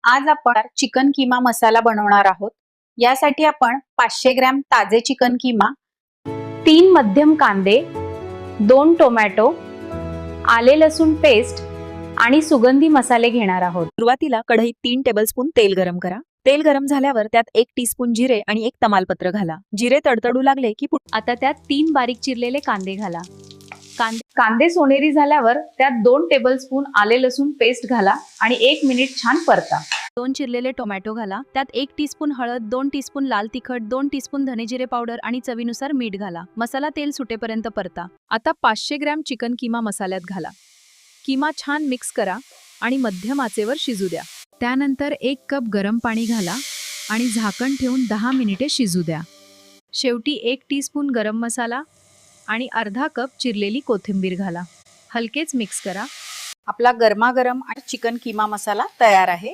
आज आपण चिकन कीमा मसाला बनवणार आहोत। यासाठी आपण 500 ग्रॅम ताजे चिकन कीमा, 3 मध्यम कांदे, 2 टोमॅटो, आले लसूण पेस्ट आणि सुगंधी मसाले घेणार आहोत। सुरुवातीला कढईत 3 टेबलस्पून तेल गरम करा। तेल गरम झाल्यावर त्यात 1 टीस्पून जिरे आणि 1 तमालपत्र घाला। जिरे तडतडू लागले की आता त्यात 3 बारीक चिरलेले कांदे घाला। कांदे सोनेरी झाल्यावर त्यात 2 टेबलस्पून आले लसूण पेस्ट घाला आणि 1 मिनिट छान परता। 2 चिरलेले टोमॅटो घाला। त्यात 1 टीस्पून हळद, 2 टीस्पून लाल तिखट, 2 टीस्पून धने जिरे पावडर आणि चवीनुसार मीठ घाला। मसाला तेल सुटेपर्यंत परता। आता 500 ग्रॅम चिकन कीमा मसाल्यात घाला। कीमा छान मिक्स करा आणि मध्यम आचेवर शिजू द्या। त्यानंतर 1 कप गरम पाणी घाला आणि झाकण ठेवून 10 मिनिटे शिजू द्या। शेवटी 1 टीस्पून गरम मसाला आणि अर्धा कप चिरलेली कोथिंबीर घाला। हलकेच मिक्स करा। आपला गरमागरम चिकन कीमा मसाला तयार आहे।